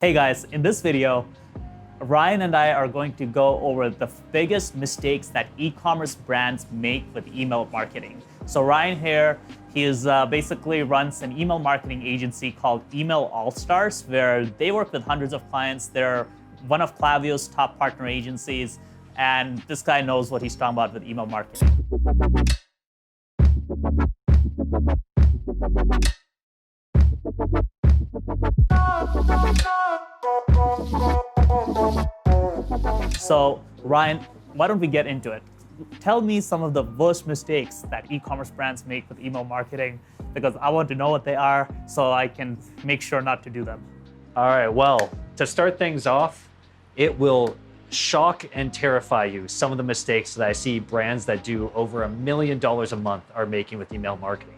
Hey guys, in this video, Ryan and I are going to go over the biggest mistakes that e-commerce brands make with email marketing. So Ryan here, basically runs an email marketing agency called Email All-Stars, where they work with hundreds of clients. They're one of Klaviyo's top partner agencies, and this guy knows what he's talking about with email marketing. So Ryan, why don't we get into it? Tell me some of the worst mistakes that e-commerce brands make with email marketing, because I want to know what they are so I can make sure not to do them. All right, well, to start things off, it will shock and terrify you some of the mistakes that I see brands that do over $1 million a month are making with email marketing.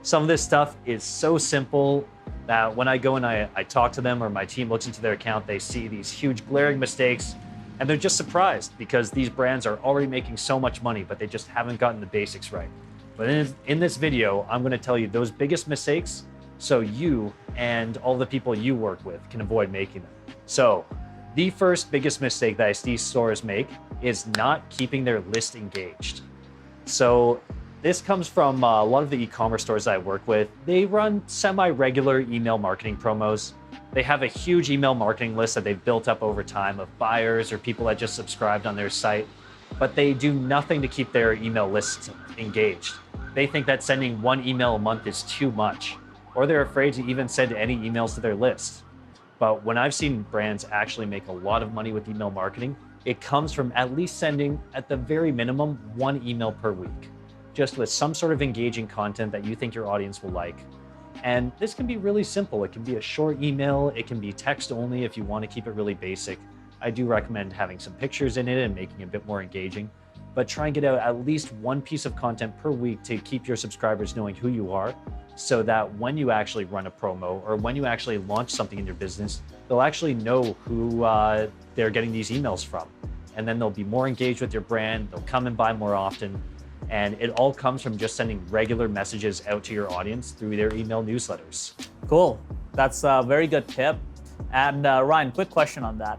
Some of this stuff is so simple that when I go and I talk to them or my team looks into their account, they see these huge glaring mistakes and they're just surprised because these brands are already making so much money, but they just haven't gotten the basics right. But in this video, I'm going to tell you those biggest mistakes so you and all the people you work with can avoid making them. So the first biggest mistake that I see stores make is not keeping their list engaged. So this comes from a lot of the e-commerce stores that I work with. They run semi-regular email marketing promos. They have a huge email marketing list that they've built up over time of buyers or people that just subscribed on their site, but they do nothing to keep their email lists engaged. They think that sending one email a month is too much, or they're afraid to even send any emails to their list. But when I've seen brands actually make a lot of money with email marketing, it comes from at least sending, at the very minimum, one email per week, just with some sort of engaging content that you think your audience will like. And this can be really simple. It can be a short email. It can be text only if you want to keep it really basic. I do recommend having some pictures in it and making it a bit more engaging, but try and get out at least one piece of content per week to keep your subscribers knowing who you are, so that when you actually run a promo or when you actually launch something in your business, they'll actually know who they're getting these emails from. And then they'll be more engaged with your brand. They'll come and buy more often. And it all comes from just sending regular messages out to your audience through their email newsletters. Cool. That's a very good tip. And Ryan, quick question on that.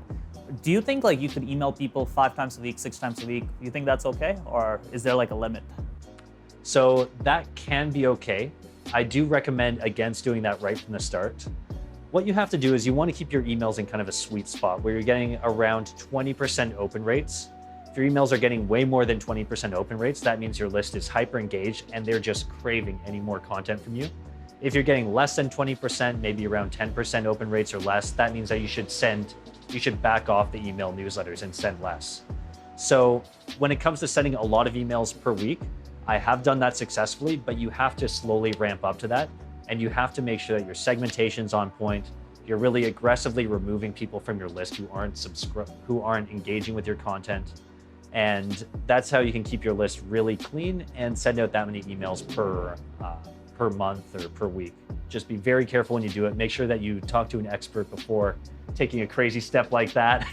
Do you think you could email people 5 times a week, 6 times a week? Do you think that's okay? Or is there a limit? So that can be okay. I do recommend against doing that right from the start. What you have to do is you want to keep your emails in kind of a sweet spot where you're getting around 20% open rates. If your emails are getting way more than 20% open rates, that means your list is hyper engaged and they're just craving any more content from you. If you're getting less than 20%, maybe around 10% open rates or less, that means that you should back off the email newsletters and send less. So when it comes to sending a lot of emails per week, I have done that successfully, but you have to slowly ramp up to that. And you have to make sure that your segmentation's on point. You're really aggressively removing people from your list who aren't engaging with your content. And that's how you can keep your list really clean and send out that many emails per month or per week. Just be very careful when you do it. Make sure that you talk to an expert before taking a crazy step like that.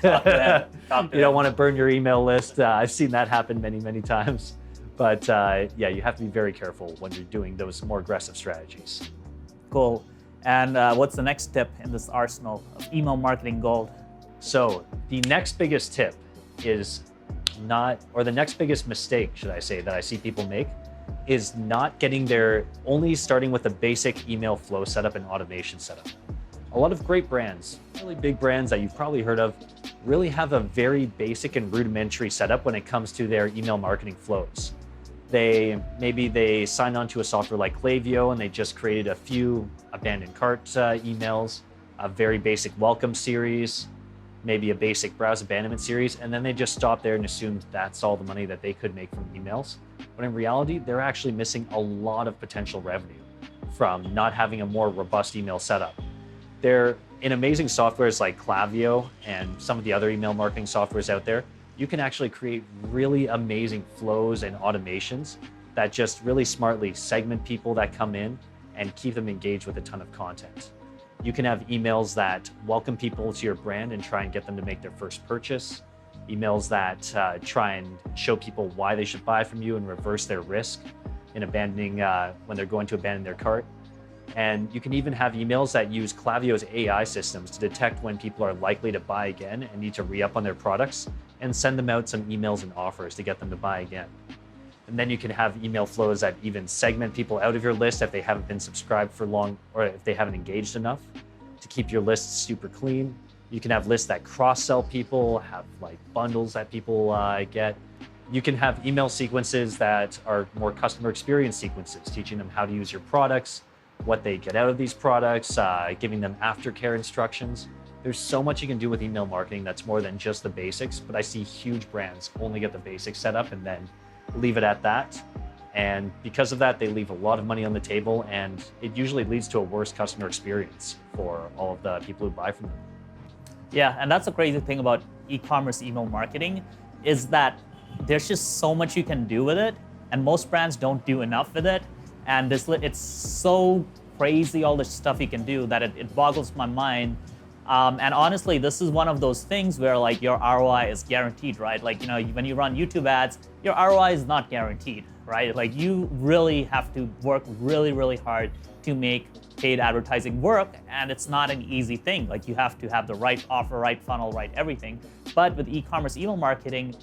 You don't want to burn your email list. I've seen that happen many, many times. But yeah, you have to be very careful when you're doing those more aggressive strategies. Cool. And what's the next tip in this arsenal of email marketing gold? So the next biggest tip is the next biggest mistake, should I say, that I see people make is not only starting with a basic email flow setup and automation setup. A lot of great brands, really big brands that you've probably heard of, really have a very basic and rudimentary setup when it comes to their email marketing flows. Maybe they signed on to a software like Klaviyo and they just created a few abandoned cart emails, a very basic welcome series, maybe a basic browse abandonment series, and then they just stopped there and assumed that's all the money that they could make from emails. But in reality, they're actually missing a lot of potential revenue from not having a more robust email setup. They're in amazing softwares like Klaviyo and some of the other email marketing softwares out there. You can actually create really amazing flows and automations that just really smartly segment people that come in and keep them engaged with a ton of content. You can have emails that welcome people to your brand and try and get them to make their first purchase. Emails that try and show people why they should buy from you and reverse their risk in when they're going to abandon their cart. And you can even have emails that use Klaviyo's AI systems to detect when people are likely to buy again and need to re-up on their products, and send them out some emails and offers to get them to buy again. And then you can have email flows that even segment people out of your list if they haven't been subscribed for long, or if they haven't engaged enough, to keep your lists super clean. You can have lists that cross-sell people, have like bundles that people get. You can have email sequences that are more customer experience sequences, teaching them how to use your products, what they get out of these products, giving them aftercare instructions. There's so much you can do with email marketing that's more than just the basics, but I see huge brands only get the basics set up and then leave it at that. And because of that, they leave a lot of money on the table, and it usually leads to a worse customer experience for all of the people who buy from them. Yeah, and that's the crazy thing about e-commerce email marketing, is that there's just so much you can do with it, and most brands don't do enough with it. And it's so crazy, all the stuff you can do, that it boggles my mind. And honestly, this is one of those things where like your ROI is guaranteed, right? Like, you know, when you run YouTube ads, your ROI is not guaranteed, right? Like you really have to work really, really hard to make paid advertising work. And it's not an easy thing. Like you have to have the right offer, right funnel, right everything. But with e-commerce email marketing,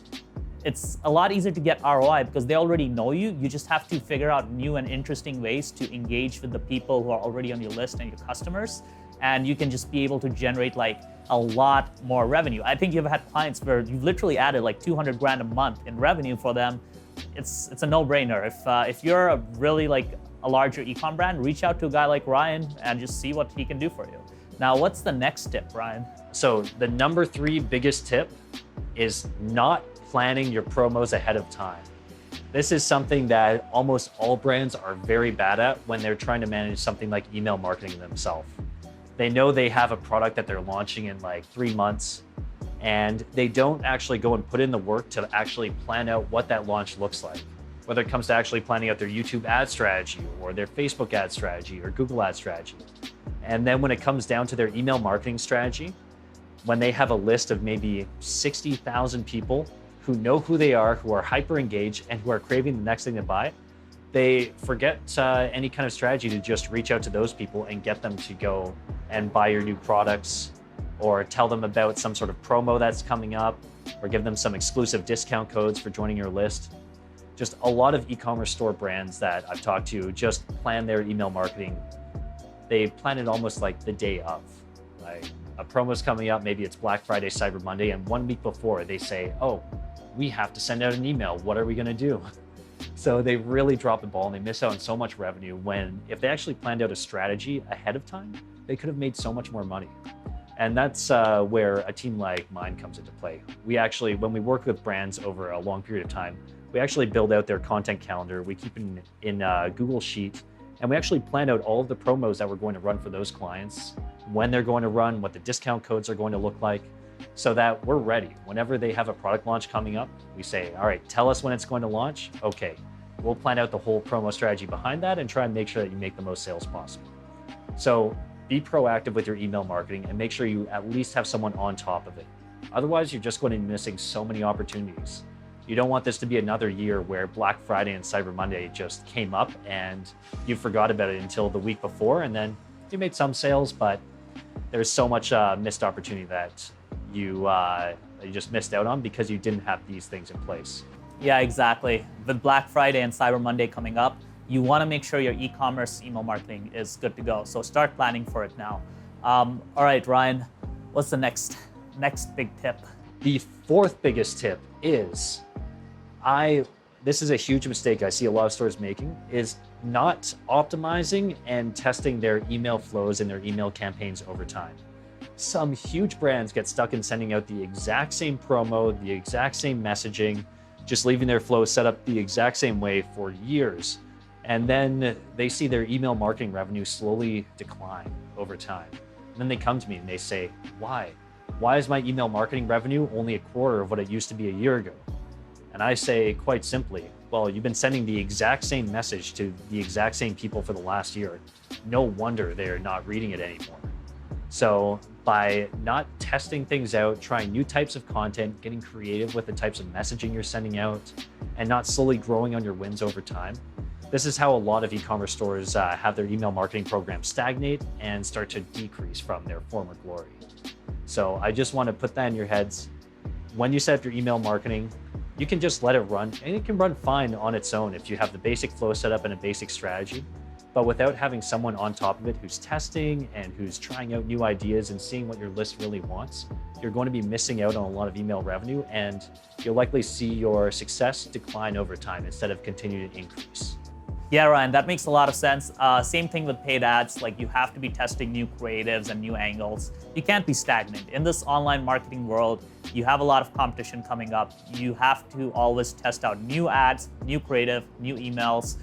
it's a lot easier to get ROI because they already know you. You just have to figure out new and interesting ways to engage with the people who are already on your list and your customers. And you can just be able to generate like a lot more revenue. I think you've had clients where you've literally added like 200 grand a month in revenue for them. It's a no-brainer. If you're a really like a larger e-com brand, reach out to a guy like Ryan and just see what he can do for you. Now, what's the next tip, Ryan? So the number 3 biggest tip is not planning your promos ahead of time. This is something that almost all brands are very bad at when they're trying to manage something like email marketing themselves. They know they have a product that they're launching in like 3 months, and they don't actually go and put in the work to actually plan out what that launch looks like. Whether it comes to actually planning out their YouTube ad strategy or their Facebook ad strategy or Google ad strategy. And then when it comes down to their email marketing strategy, when they have a list of maybe 60,000 people who know who they are, who are hyper engaged, and who are craving the next thing to buy, they forget any kind of strategy to just reach out to those people and get them to go and buy your new products, or tell them about some sort of promo that's coming up, or give them some exclusive discount codes for joining your list. Just a lot of e-commerce store brands that I've talked to just plan their email marketing. They plan it almost like the day of. Like a promo's coming up, maybe it's Black Friday, Cyber Monday, and 1 week before they say, oh, we have to send out an email. What are we gonna do? So they really drop the ball and they miss out on so much revenue, when if they actually planned out a strategy ahead of time, they could have made so much more money. And that's where a team like mine comes into play. We actually, when we work with brands over a long period of time, we actually build out their content calendar. We keep it in Google Sheet, and we actually plan out all of the promos that we're going to run for those clients, when they're going to run, what the discount codes are going to look like, so that we're ready. Whenever they have a product launch coming up, we say, all right, tell us when it's going to launch. Okay, we'll plan out the whole promo strategy behind that and try and make sure that you make the most sales possible. So be proactive with your email marketing and make sure you at least have someone on top of it. Otherwise, you're just going to be missing so many opportunities. You don't want this to be another year where Black Friday and Cyber Monday just came up and you forgot about it until the week before, and then you made some sales, but there's so much missed opportunity that you just missed out on because you didn't have these things in place. Yeah, exactly. With Black Friday and Cyber Monday coming up, you want to make sure your e-commerce email marketing is good to go. So start planning for it now. All right, Ryan, what's the next big tip? The 4th biggest tip is, this is a huge mistake I see a lot of stores making, is not optimizing and testing their email flows and their email campaigns over time. Some huge brands get stuck in sending out the exact same promo, the exact same messaging, just leaving their flow set up the exact same way for years. And then they see their email marketing revenue slowly decline over time. And then they come to me and they say, why? Why is my email marketing revenue only a quarter of what it used to be a year ago? And I say quite simply, well, you've been sending the exact same message to the exact same people for the last year. No wonder they're not reading it anymore. So by not testing things out, trying new types of content, getting creative with the types of messaging you're sending out, and not slowly growing on your wins over time, This is how a lot of e-commerce stores have their email marketing programs stagnate and start to decrease from their former glory. So I just want to put that in your heads. When you set up your email marketing, you can just let it run, and it can run fine on its own if you have the basic flow set up and a basic strategy. But without having someone on top of it who's testing and who's trying out new ideas and seeing what your list really wants, you're going to be missing out on a lot of email revenue, and you'll likely see your success decline over time instead of continue to increase. Yeah, Ryan, that makes a lot of sense. Same thing with paid ads. Like, you have to be testing new creatives and new angles. You can't be stagnant. In this online marketing world, you have a lot of competition coming up. You have to always test out new ads, new creative, new emails,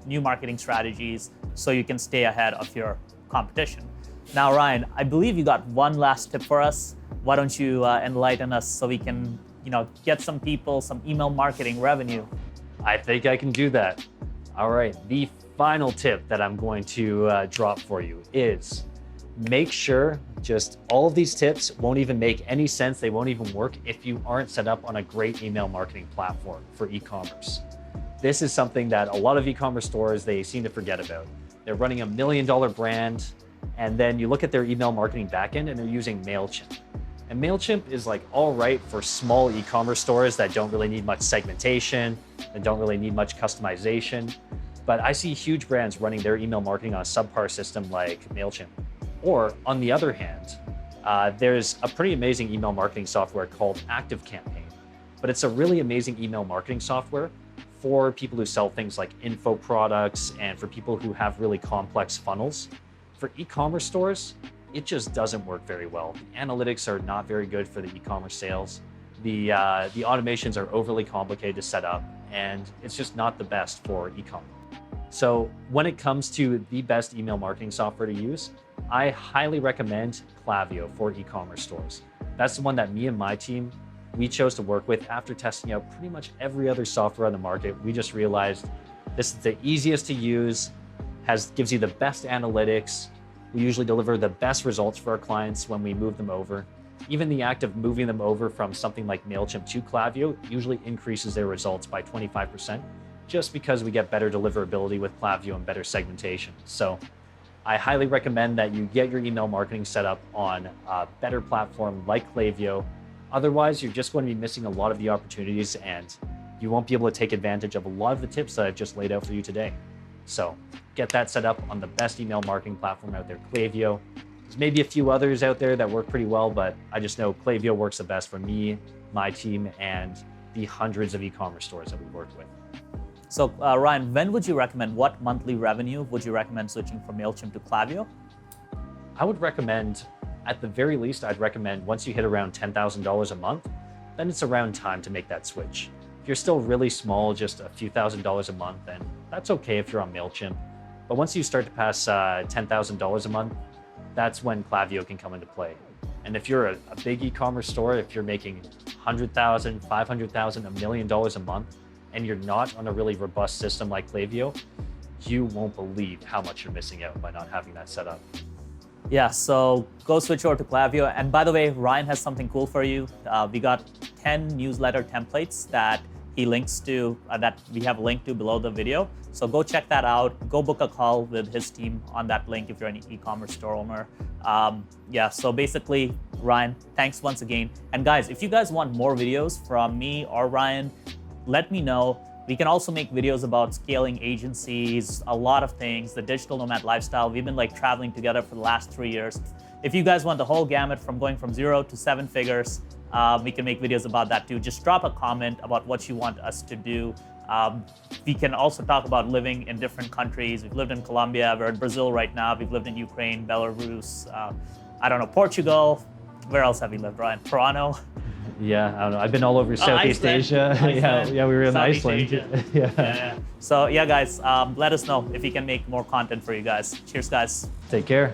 new marketing strategies, so you can stay ahead of your competition. Now, Ryan, I believe you got one last tip for us. Why don't you enlighten us so we can, get some people some email marketing revenue? I think I can do that. All right, the final tip that I'm going to drop for you is make sure just all of these tips won't even make any sense. They won't even work if you aren't set up on a great email marketing platform for e-commerce. This is something that a lot of e-commerce stores, they seem to forget about. They're running $1 million brand, and then you look at their email marketing backend and they're using MailChimp. And MailChimp is like all right for small e-commerce stores that don't really need much segmentation and don't really need much customization. But I see huge brands running their email marketing on a subpar system like MailChimp. Or on the other hand, there's a pretty amazing email marketing software called ActiveCampaign. But it's a really amazing email marketing software for people who sell things like info products and for people who have really complex funnels. For e-commerce stores, it just doesn't work very well. The analytics are not very good for the e-commerce sales. The automations are overly complicated to set up, and it's just not the best for e-com. So when it comes to the best email marketing software to use, I highly recommend Klaviyo for e-commerce stores. That's the one that me and my team, we chose to work with after testing out pretty much every other software on the market. We just realized this is the easiest to use, gives you the best analytics. We usually deliver the best results for our clients when we move them over. Even the act of moving them over from something like MailChimp to Klaviyo usually increases their results by 25%, just because we get better deliverability with Klaviyo and better segmentation. So I highly recommend that you get your email marketing set up on a better platform like Klaviyo. Otherwise, you're just going to be missing a lot of the opportunities, and you won't be able to take advantage of a lot of the tips that I've just laid out for you today. So get that set up on the best email marketing platform out there, Klaviyo. There's maybe a few others out there that work pretty well, but I just know Klaviyo works the best for me, my team, and the hundreds of e-commerce stores that we work with. So Ryan, when would you recommend, what monthly revenue would you recommend switching from MailChimp to Klaviyo? I would recommend, at the very least, I'd recommend once you hit around $10,000 a month, then it's around time to make that switch. If you're still really small, just a few $1,000s a month, then that's okay if you're on MailChimp. But once you start to pass $10,000 a month, that's when Klaviyo can come into play. And if you're a big e-commerce store, if you're making $100,000, $500,000, $1 million a month, and you're not on a really robust system like Klaviyo, you won't believe how much you're missing out by not having that set up. Yeah, so go switch over to Klaviyo. And by the way, Ryan has something cool for you. We got 10 newsletter templates that he links to, that we have linked to below the video. So go check that out. Go book a call with his team on that link if you're an e-commerce store owner. Yeah, so basically, Ryan, thanks once again. And guys, if you guys want more videos from me or Ryan, let me know. We can also make videos about scaling agencies, a lot of things, the digital nomad lifestyle. We've been traveling together for the last 3 years. If you guys want the whole gamut from going from 0 to 7 figures, we can make videos about that too. Just drop a comment about what you want us to do. We can also talk about living in different countries. We've lived in Colombia, we're in Brazil right now. We've lived in Ukraine, Belarus, I don't know, Portugal. Where else have we lived, Ryan? Toronto? Yeah, I don't know. I've been all over Southeast Asia. Iceland. Yeah, we were in Southeast Iceland. Asia. Yeah. So yeah, guys, let us know if we can make more content for you guys. Cheers, guys. Take care.